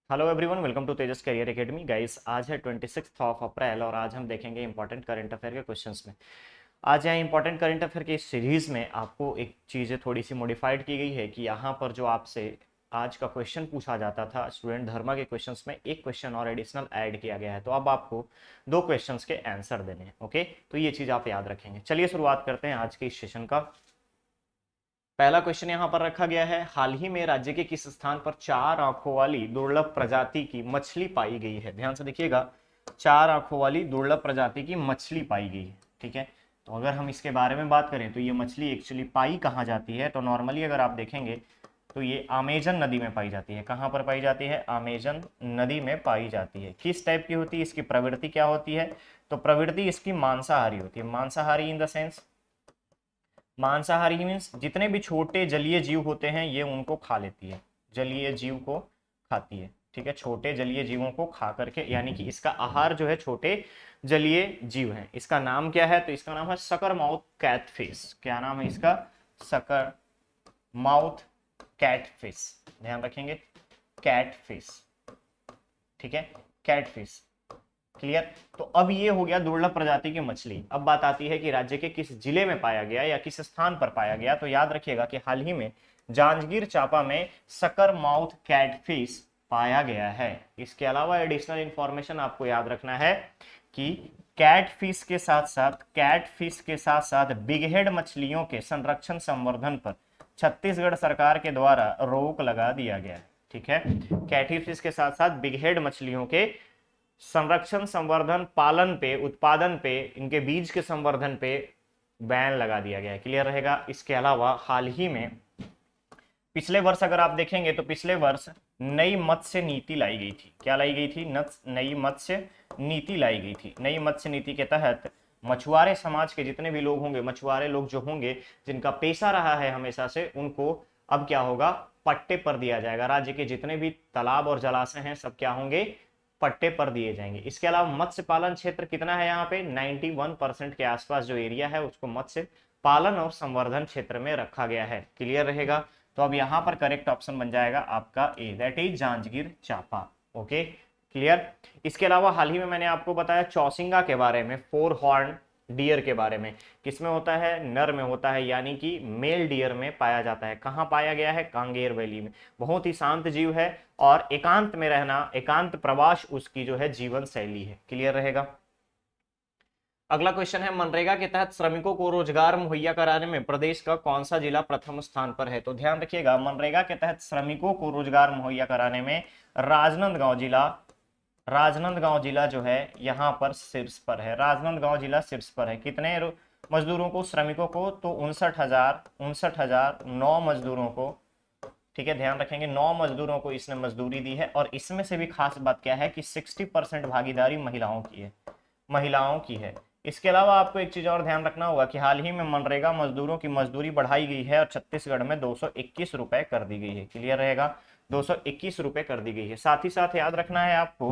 Hello everyone, welcome to Tejas career academy. Guys, आज है 26 April और आज हम देखेंगे इंपॉर्टेंट करंट अफेयर के क्वेश्चंस में। आज यहाँ इंपॉर्टेंट करंट अफेयर की इस सीरीज में आपको एक चीज़ें थोड़ी सी मॉडिफाइड की गई है कि यहाँ पर जो आपसे आज का क्वेश्चन पूछा जाता था स्टूडेंट धर्मा के क्वेश्चंस में एक क्वेश्चन और एडिशनल ऐड किया गया है। तो अब आपको दो क्वेश्चंस के आंसर देने हैं। ओके, तो ये चीज़ आप याद रखेंगे। चलिए शुरुआत करते हैं आज के इस सेशन का। पहला क्वेश्चन यहां पर रखा गया है, हाल ही में राज्य के किस स्थान पर चार आंखों वाली दुर्लभ प्रजाति की मछली पाई गई है। ध्यान से देखिएगा, चार आंखों वाली दुर्लभ प्रजाति की मछली पाई गई है। ठीक है, तो अगर हम इसके बारे में बात करें तो ये मछली एक्चुअली पाई कहाँ जाती है, तो नॉर्मली अगर आप देखेंगे तो ये अमेजन नदी में पाई जाती है। कहाँ पर पाई जाती है? अमेजन नदी में पाई जाती है। किस टाइप की होती है, इसकी प्रवृत्ति क्या होती है? तो प्रवृत्ति इसकी मांसाहारी होती है। मांसाहारी इन द सेंस, मांसाहारी मीन्स जितने भी छोटे जलीय जीव होते हैं ये उनको खा लेती है, जलीय जीव को खाती है। ठीक है, छोटे जलीय जीवों को खा करके, यानी कि इसका आहार जो है छोटे जलीय जीव हैं। इसका नाम क्या है? तो इसका नाम है सकर माउथ कैटफिश। क्या नाम है इसका? Sucker mouth catfish. ध्यान रखेंगे, कैटफिश। ठीक है, कैटफिश। क्लियर। तो अब ये हो गया दुर्लभ प्रजाति की मछली। अब बात आती है कि राज्य के किस जिले में पाया गया या किस स्थान पर पाया गया। तो याद रखिएगा कि हाल ही में जांजगीर चांपा में सकर माउथ कैटफिश पाया गया है। इसके अलावा एडिशनल इंफॉर्मेशन आपको याद रखना है कि कैटफिश के साथ साथ बिग हेड मछलियों के संरक्षण संवर्धन पर छत्तीसगढ़ सरकार के द्वारा रोक लगा दिया गया है। ठीक है, कैटफिश के साथ साथ बिग हेड मछलियों के संरक्षण, संवर्धन, पालन पे, उत्पादन पे, इनके बीज के संवर्धन पे बैन लगा दिया गया है। क्लियर रहेगा। इसके अलावा हाल ही में पिछले वर्ष अगर आप देखेंगे तो पिछले वर्ष नई मत्स्य नीति लाई गई थी। क्या लाई गई थी? नई मत्स्य नीति लाई गई थी। नई मत्स्य नीति के तहत मछुआरे समाज के जितने भी लोग होंगे, मछुआरे लोग जो होंगे जिनका पेशा रहा है हमेशा से, उनको अब क्या होगा? पट्टे पर दिया जाएगा। राज्य के जितने भी तालाब और जलाशय हैं सब क्या होंगे? पट्टे पर दिए जाएंगे। इसके अलावा मत्स्य पालन क्षेत्र कितना है यहाँ पे? 91% के आसपास जो एरिया है उसको मत्स्य पालन और संवर्धन क्षेत्र में रखा गया है। क्लियर रहेगा। तो अब यहाँ पर करेक्ट ऑप्शन बन जाएगा आपका A, that is Janjgir Champa. Okay, clear. इसके अलावा हाल ही में मैंने आपको बताया चौसिंगा के बारे में, फोर हॉर्न डियर के बारे में। किसमें होता है? नर में होता है, यानी कि मेल डियर में पाया जाता है। कहाँ पाया गया है? कांगेर वैली में। बहुत ही शांत जीव है और एकांत में रहना, एकांत प्रवास उसकी जो है जीवन शैली है। क्लियर रहेगा। अगला क्वेश्चन है, मनरेगा के तहत श्रमिकों को रोजगार मुहैया कराने में प्रदेश का कौन सा जिला प्रथम स्थान पर है? तो ध्यान रखिएगा, मनरेगा के तहत श्रमिकों को रोजगार मुहैया कराने में राजनांदगांव जिला जो है यहाँ पर शीर्ष पर है। राजनांदगांव जिला शीर्ष पर है। कितने मजदूरों को, श्रमिकों को? तो 59,009 मजदूरों को। ठीक है, ध्यान रखेंगे 9 मजदूरों को इसने मजदूरी दी है। और इसमें से भी खास बात क्या है कि 60% भागीदारी महिलाओं की है, महिलाओं की है। इसके अलावा आपको एक चीज और ध्यान रखना होगा कि हाल ही में मनरेगा मजदूरों की मजदूरी बढ़ाई गई है और छत्तीसगढ़ में 221 रुपए कर दी गई है। क्लियर रहेगा, 221 रुपए कर दी गई है। साथ ही साथ याद रखना है आपको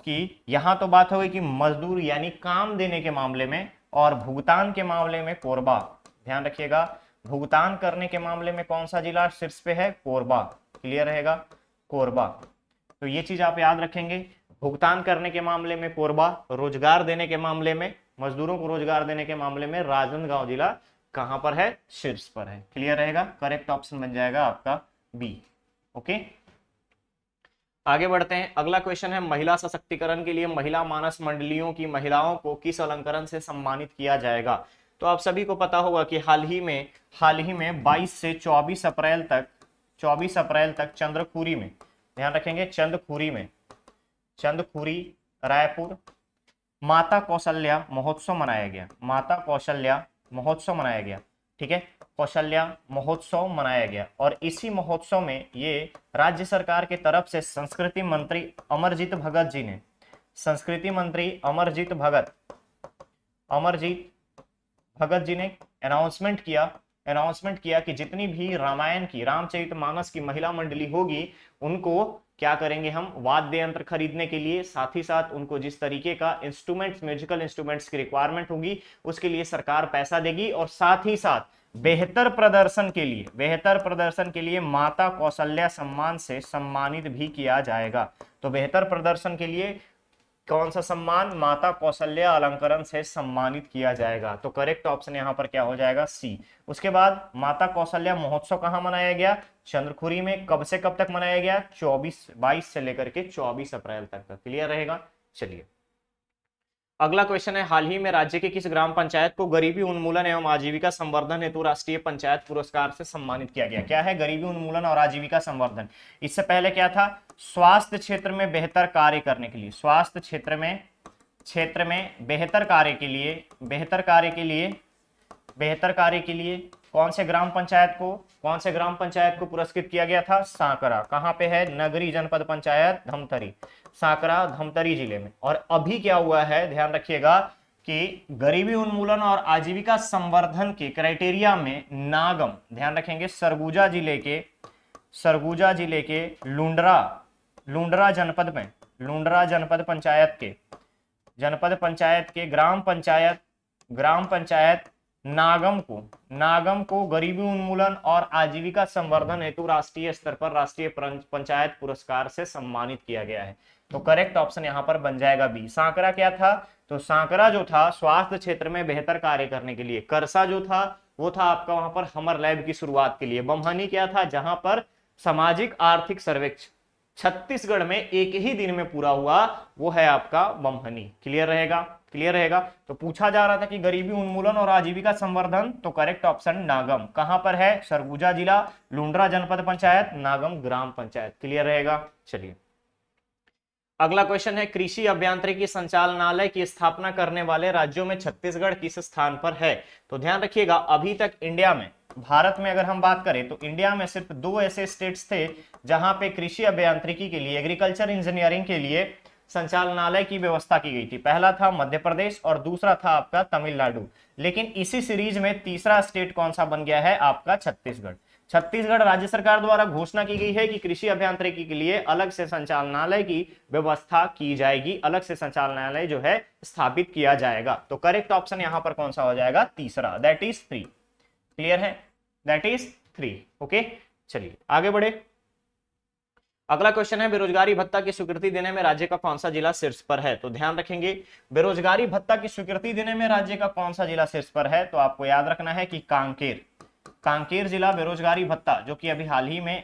कि यहां तो बात हो गई कि मजदूर यानी काम देने के मामले में, और भुगतान के मामले में कोरबा। ध्यान रखिएगा, भुगतान करने के मामले में कौन सा जिला शीर्ष पे है? कोरबा। क्लियर रहेगा, कोरबा। तो ये चीज आप याद रखेंगे, भुगतान करने के मामले में कोरबा, रोजगार देने के मामले में, मजदूरों को रोजगार देने के मामले में राजनांदगांव जिला कहां पर है? शीर्ष पर है। क्लियर रहेगा, करेक्ट ऑप्शन बन जाएगा आपका बी। ओके, आगे बढ़ते हैं। अगला क्वेश्चन है, महिला सशक्तिकरण के लिए महिला मानस मंडलियों की महिलाओं को किस अलंकरण से सम्मानित किया जाएगा? तो आप सभी को पता होगा कि हाल ही में 22 से 24 अप्रैल तक चंद्रखुरी में, ध्यान रखेंगे चंदखुरी रायपुर माता कौशल्या महोत्सव मनाया गया। माता कौशल्या महोत्सव मनाया गया। ठीक है, कौशल्या महोत्सव मनाया गया। और इसी महोत्सव में ये राज्य सरकार की तरफ से संस्कृति मंत्री अमरजीत भगत जी ने अनाउंसमेंट किया कि जितनी भी रामायण की, रामचरितमानस की महिला मंडली होगी उनको क्या करेंगे हम? वाद्य यंत्र खरीदने के लिए, साथ ही साथ उनको जिस तरीके का इंस्ट्रूमेंट्स, म्यूजिकल इंस्ट्रूमेंट्स की रिक्वायरमेंट होगी उसके लिए सरकार पैसा देगी। और साथ ही साथ बेहतर प्रदर्शन के लिए माता कौशल्या सम्मान से सम्मानित भी किया जाएगा। तो बेहतर प्रदर्शन के लिए कौन सा सम्मान, माता कौशल्या अलंकरण से सम्मानित किया जाएगा। तो करेक्ट ऑप्शन यहाँ पर क्या हो जाएगा, सी। उसके बाद माता कौशल्या महोत्सव कहाँ मनाया गया, चंद्रखुरी में। कब से कब तक मनाया गया, 22 से लेकर के 24 अप्रैल तक का। क्लियर रहेगा। चलिए अगला क्वेश्चन है, हाल ही में राज्य के किस ग्राम पंचायत को गरीबी उन्मूलन एवं आजीविका संवर्धन हेतु राष्ट्रीय पंचायत पुरस्कार से सम्मानित किया गया। क्या है, गरीबी उन्मूलन और आजीविका संवर्धन। इससे पहले क्या था, स्वास्थ्य क्षेत्र में बेहतर कार्य करने के लिए, स्वास्थ्य क्षेत्र में बेहतर कार्य के लिए कौन से ग्राम पंचायत को पुरस्कृत किया गया था, सांकरा। कहां पे है, नगरी जनपद पंचायत धमतरी, सांकरा धमतरी जिले में। और अभी क्या हुआ है, ध्यान रखिएगा कि गरीबी उन्मूलन और आजीविका संवर्धन के क्राइटेरिया में नागम, ध्यान रखेंगे, सरगुजा जिले के लुंड्रा जनपद पंचायत के ग्राम पंचायत नागम को गरीबी उन्मूलन और आजीविका संवर्धन हेतु राष्ट्रीय स्तर पर राष्ट्रीय पंचायत पुरस्कार से सम्मानित किया गया है। तो करेक्ट ऑप्शन यहां पर बन जाएगा बी। सांकरा क्या था, तो सांकरा जो था स्वास्थ्य क्षेत्र में बेहतर कार्य करने के लिए। करसा जो था वो था आपका वहां पर हमर लैब की शुरुआत के लिए। बमहनी क्या था, जहां पर सामाजिक आर्थिक सर्वेक्षण छत्तीसगढ़ में एक ही दिन में पूरा हुआ, वो है आपका बमहनी। क्लियर रहेगा। तो पूछा जा रहा था कि गरीबी उन्मूलन और आजीविका संवर्धन, तो करेक्ट ऑप्शन नागम। कहां पर है, सरगुजा जिला, लुंड्रा जनपद पंचायत, नागम ग्राम पंचायत। क्लियर रहेगा। चलिए अगला क्वेश्चन है, कृषि अभियांत्रिकी संचालनालय की स्थापना करने वाले राज्यों में छत्तीसगढ़ किस स्थान पर है। तो ध्यान रखिएगा, अभी तक इंडिया में, भारत में अगर हम बात करें तो इंडिया में सिर्फ 2 ऐसे स्टेट्स थे जहां पे कृषि अभियांत्रिकी के लिए, एग्रीकल्चर इंजीनियरिंग के लिए संचालनालय की व्यवस्था की गई थी। पहला था मध्य प्रदेश और दूसरा था आपका तमिलनाडु। लेकिन इसी सीरीज में तीसरा स्टेट कौन सा बन गया है, आपका छत्तीसगढ़ राज्य सरकार द्वारा घोषणा की गई है कि कृषि अभियांत्रिकी के लिए अलग से संचालनालय की व्यवस्था की जाएगी, अलग से संचालनालय जो है स्थापित किया जाएगा। तो करेक्ट ऑप्शन यहां पर कौन सा हो जाएगा, तीसरा, दैट इज 3। क्लियर है, दैट इज 3। ओके, चलिए आगे बढ़े। अगला क्वेश्चन है, बेरोजगारी भत्ता की स्वीकृति देने में राज्य का कौन सा जिला शीर्ष पर है। तो ध्यान रखेंगे, बेरोजगारी भत्ता की स्वीकृति देने में राज्य का कौन सा जिला शीर्ष पर है, तो आपको याद रखना है कि कांकेर जिला बेरोजगारी भत्ता, जो कि अभी हाल ही में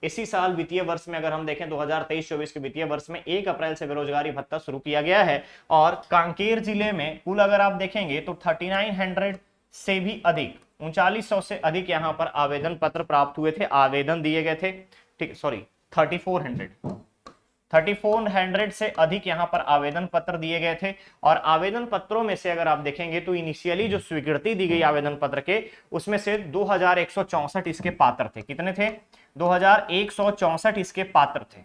इसी साल वित्तीय वर्ष में, अगर हम देखें 2023-24 के वित्तीय वर्ष में 1 अप्रैल से बेरोजगारी भत्ता शुरू किया गया है। और कांकेर जिले में कुल अगर आप देखेंगे तो 3900 से भी अधिक, 3900 से अधिक यहाँ पर आवेदन पत्र प्राप्त हुए थे, आवेदन दिए गए थे। ठीक, सॉरी 3400 से अधिक यहाँ पर आवेदन पत्र दिए गए थे। और आवेदन पत्रों में से अगर आप देखेंगे तो इनिशियली जो स्वीकृति दी गई आवेदन पत्र के, उसमें से 2164 इसके पात्र थे। कितने थे, 2164 इसके पात्र थे।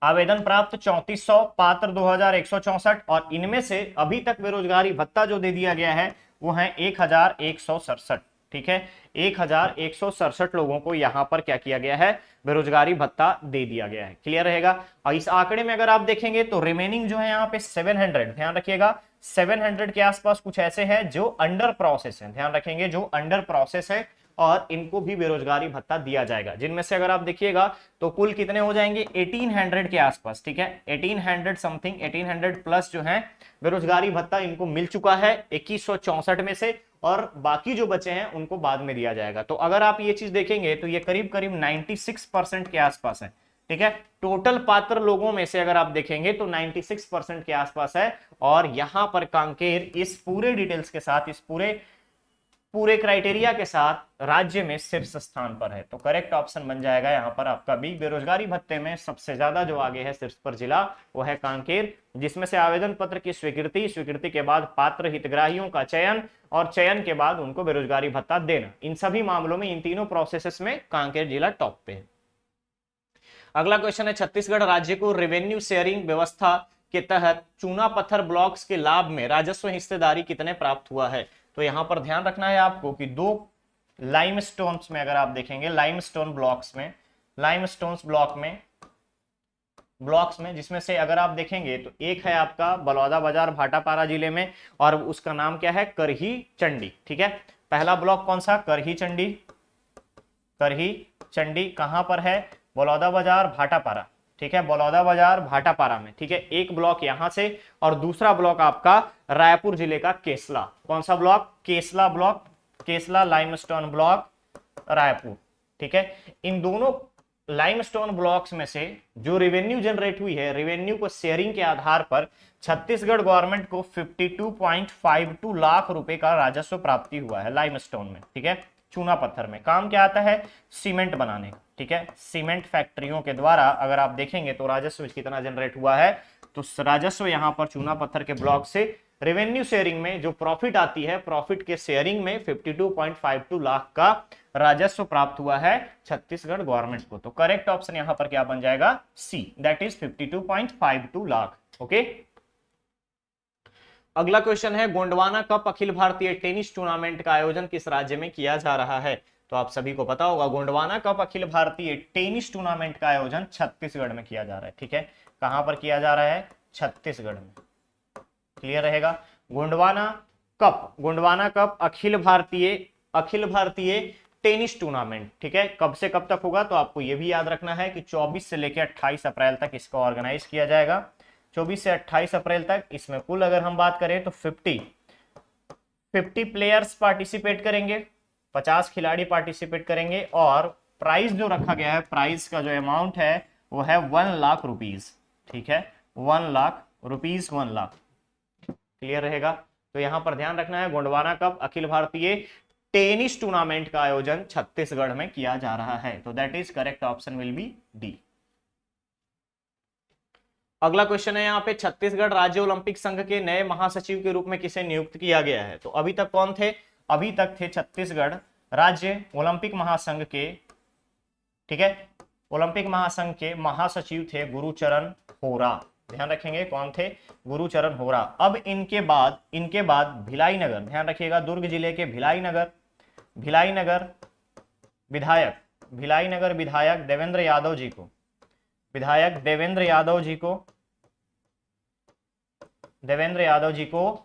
आवेदन प्राप्त 3400, पात्र 2164, और इनमें से अभी तक बेरोजगारी भत्ता जो दे दिया गया है वो है 1167। ठीक है, 1167 लोगों को यहां पर क्या किया गया है, बेरोजगारी भत्ता दे दिया गया है। क्लियर रहेगा। और इस आंकड़े में अगर आप देखेंगे तो रिमेनिंग जो है यहाँ पे 700, ध्यान रखिएगा 700 के आसपास कुछ ऐसे हैं जो अंडर प्रोसेस है। ध्यान रखेंगे, जो अंडर प्रोसेस है, और इनको भी बेरोजगारी भत्ता दिया जाएगा। जिनमें से अगर आप देखिएगा तो कुल कितने हो जाएंगे, 1800 के आसपास। ठीक है, 1800 समथिंग, 1800 प्लस जो है बेरोजगारी भत्ता इनको मिल चुका है 2164 में से, और बाकी जो बचे हैं उनको बाद में दिया जाएगा। तो अगर आप ये चीज देखेंगे तो ये करीब करीब 96% के आसपास है। ठीक है, टोटल पात्र लोगों में से अगर आप देखेंगे तो 96% के आसपास है। और यहां पर कांकेर इस पूरे डिटेल्स के साथ, इस पूरे क्राइटेरिया के साथ राज्य में शीर्ष स्थान पर है। तो करेक्ट ऑप्शन बन जाएगा यहां पर आपका बी। बेरोजगारी भत्ते में सबसे ज्यादा जो आगे है शीर्ष पर जिला, वो है कांकेर, जिसमें से आवेदन पत्र की स्वीकृति के बाद पात्र हितग्राहियों का चयन, और चयन के बाद उनको बेरोजगारी भत्ता देना, इन सभी मामलों में, इन तीनों प्रोसेसेस में कांकेर जिला टॉप पे है। अगला क्वेश्चन है, छत्तीसगढ़ राज्य को रेवेन्यू शेयरिंग व्यवस्था के तहत चूना पत्थर ब्लॉक्स के लाभ में राजस्व हिस्सेदारी कितने प्राप्त हुआ है। तो यहां पर ध्यान रखना है आपको कि 2 लाइमस्टोन्स में अगर आप देखेंगे, लाइमस्टोन ब्लॉक्स में जिसमें से अगर आप देखेंगे तो एक है आपका बलौदाबाजार भाटापारा जिले में, और उसका नाम क्या है, करही चंडी। ठीक है, पहला ब्लॉक कौन सा, करही चंडी कहां पर है, बलौदाबाजार भाटापारा। ठीक है, बलौदा बाजार भाटापारा में, ठीक है, एक ब्लॉक यहां से और दूसरा ब्लॉक आपका रायपुर जिले का केसला। कौन सा block? Kesla block, Kesla limestone block Raipur, ठीक है। इन दोनों लाइमस्टोन ब्लॉक्स में से जो रेवेन्यू जनरेट हुई है, रेवेन्यू को शेयरिंग के आधार पर छत्तीसगढ़ गवर्नमेंट को 52.52 लाख रुपए का राजस्व प्राप्ति हुआ है लाइमस्टोन में, ठीक है। चूना पत्थर में काम क्या आता है? सीमेंट बनाने का, ठीक है। सीमेंट फैक्ट्रियों के द्वारा अगर आप देखेंगे तो राजस्व कितना जनरेट हुआ है, तो राजस्व यहां पर चूना पत्थर के ब्लॉक से रेवेन्यू शेयरिंग में जो प्रॉफिट आती है, प्रॉफिट के शेयरिंग में 52.52 लाख का राजस्व प्राप्त हुआ है छत्तीसगढ़ गवर्नमेंट को। तो करेक्ट ऑप्शन यहां पर क्या बन जाएगा? सी, दैट इज 52.52 लाख। ओके, अगला क्वेश्चन है Gondwana cup Akhil Bharatiya tennis tournament का आयोजन किस राज्य में किया जा रहा है? तो आप सभी को पता होगा Gondwana cup Akhil Bharatiya tennis tournament का आयोजन छत्तीसगढ़ में किया जा रहा है, ठीक है। कहां पर किया जा रहा है? छत्तीसगढ़ में। क्लियर रहेगा? Gondwana cup Akhil Bharatiya tennis tournament, ठीक है, कब से कब तक होगा? तो आपको यह भी याद रखना है कि 24 से लेकर 28 अप्रैल तक इसको ऑर्गेनाइज किया जाएगा। 24 से 28 अप्रैल तक इसमें कुल अगर हम बात करें तो 50 प्लेयर्स पार्टिसिपेट करेंगे, 50 खिलाड़ी पार्टिसिपेट करेंगे और प्राइस जो रखा गया है, प्राइस का जो अमाउंट है वो है 1 लाख रुपीज, ठीक है, 1 लाख रुपीज, 1 लाख। क्लियर रहेगा? तो यहां पर ध्यान रखना है Gondwana cup Akhil Bharatiya tennis tournament का आयोजन छत्तीसगढ़ में किया जा रहा है। तो that is correct option will be D. अगला क्वेश्चन है यहाँ पे छत्तीसगढ़ राज्य ओलंपिक संघ के नए महासचिव के रूप में किसे नियुक्त किया गया है? तो अभी तक कौन थे? अभी तक थे छत्तीसगढ़ राज्य ओलंपिक महासंघ के, ठीक है, ओलंपिक महासंघ के महासचिव थे गुरुचरण होरा। ध्यान रखेंगे कौन थे? गुरुचरण होरा। अब इनके बाद भिलाई नगर, ध्यान रखिएगा, दुर्ग जिले के भिलाई नगर विधायक देवेंद्र यादव जी को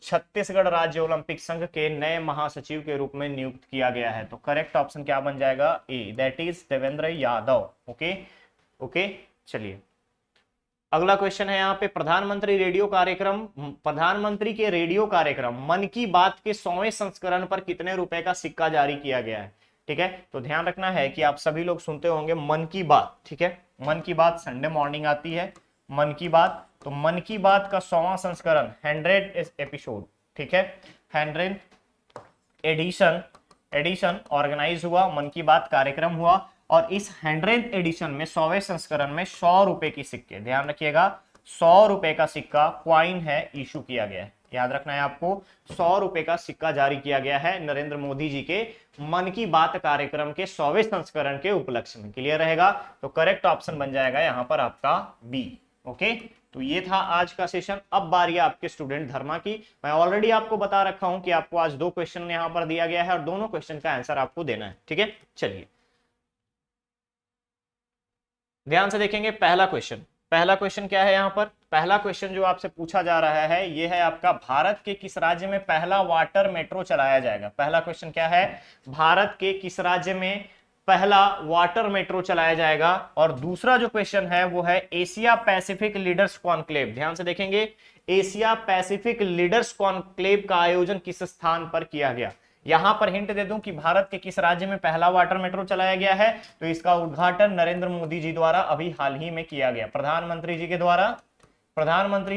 छत्तीसगढ़ राज्य ओलंपिक संघ के नए महासचिव के रूप में नियुक्त किया गया है। तो करेक्ट ऑप्शन क्या बन जाएगा? A, that is Devendra Yadav. Okay, चलिए अगला क्वेश्चन है यहाँ पे प्रधानमंत्री के रेडियो कार्यक्रम मन की बात के 100वें संस्करण पर कितने रुपए का सिक्का जारी किया गया है? ठीक है, तो ध्यान रखना है कि आप सभी लोग सुनते होंगे मन की बात, ठीक है, मन की बात संडे मॉर्निंग आती है मन की बात। तो मन की बात का 100वां संस्करण 100th एपिसोड, ठीक है, 100th एडिशन ऑर्गेनाइज हुआ, मन की बात कार्यक्रम हुआ और इस 100th एडिशन में 100वें संस्करण में 100 रुपए की सिक्के, ध्यान रखिएगा 100 रुपए का सिक्का क्वाइन है, इशू किया गया है। याद रखना है आपको, 100 रुपए का सिक्का जारी किया गया है नरेंद्र मोदी जी के मन की बात कार्यक्रम के 100वें संस्करण के उपलक्ष्य में। क्लियर रहेगा? तो करेक्ट ऑप्शन बन जाएगा यहां पर आपका बी। ओके, तो ये था आज का सेशन। अब बारी है आपके स्टूडेंट धर्मा की। मैं ऑलरेडी आपको बता रखा हूं कि आपको आज 2 क्वेश्चन यहां पर दिया गया है और दोनों क्वेश्चन का आंसर आपको देना है, ठीक है। चलिए ध्यान से देखेंगे पहला क्वेश्चन क्या है यहाँ पर? पहला क्वेश्चन जो आपसे पूछा जा रहा है ये है आपका, भारत के किस राज्य में पहला वाटर मेट्रो चलाया जाएगा? पहला क्वेश्चन क्या है? भारत के किस राज्य में पहला वाटर मेट्रो चलाया जाएगा? और दूसरा जो क्वेश्चन है वो है एशिया पैसिफिक लीडर्स कॉन्क्लेव। ध्यान से देखेंगे, एशिया पैसिफिक लीडर्स कॉन्क्लेव का आयोजन किस स्थान पर किया गया? यहां पर हिंट दे दूं कि भारत के किस राज्य में पहला वाटर मेट्रो चलाया गया है, तो इसका उद्घाटन नरेंद्र मोदी जी द्वारा अभी हाल ही में किया गया, प्रधानमंत्री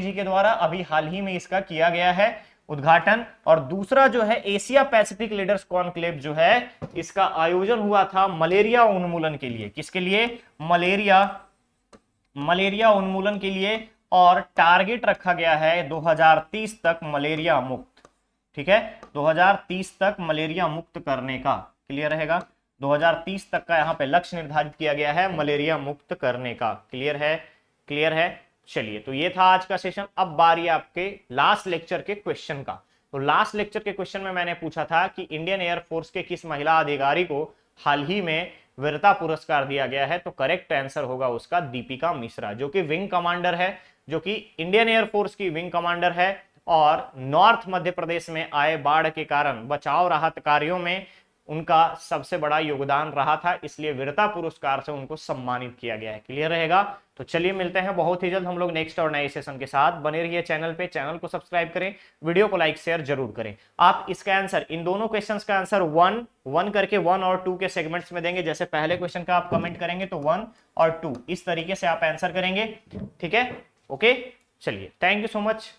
जी के द्वारा अभी हाल ही में इसका किया गया है उद्घाटन। और दूसरा जो है एशिया पैसिफिक लीडर्स कॉन्क्लेव जो है, इसका आयोजन हुआ था मलेरिया उन्मूलन के लिए। किसके लिए? मलेरिया उन्मूलन के लिए, और टारगेट रखा गया है 2030 तक मलेरिया मुक्त, ठीक है, 2030 तक मलेरिया मुक्त करने का। क्लियर रहेगा? 2030 तक का यहां पे लक्ष्य निर्धारित किया गया है मलेरिया मुक्त करने का। क्लियर है? चलिए, तो ये था आज का सेशन। अब बारी आपके लास्ट लेक्चर के क्वेश्चन का। तो लास्ट लेक्चर के क्वेश्चन में मैंने पूछा था कि इंडियन एयरफोर्स के किस महिला अधिकारी को हाल ही में वीरता पुरस्कार दिया गया है? तो करेक्ट आंसर होगा उसका दीपिका मिश्रा, जो कि विंग कमांडर है, जो कि इंडियन एयरफोर्स की विंग कमांडर है और नॉर्थ मध्य प्रदेश में आए बाढ़ के कारण बचाव राहत कार्यों में उनका सबसे बड़ा योगदान रहा था, इसलिए वीरता पुरस्कार से उनको सम्मानित किया गया है। क्लियर रहेगा? तो चलिए मिलते हैं बहुत ही जल्द हम लोग नेक्स्ट और नए सेशन के साथ। बने रहिए चैनल पे, चैनल को सब्सक्राइब करें, वीडियो को लाइक शेयर जरूर करें। आप इसका आंसर, इन दोनों क्वेश्चंस का आंसर वन करके 1 और 2 के सेगमेंट्स में देंगे। जैसे पहले क्वेश्चन का आप कमेंट करेंगे तो 1 और 2 इस तरीके से आप आंसर करेंगे। ठीक है, ओके, चलिए, थैंक यू सो मच।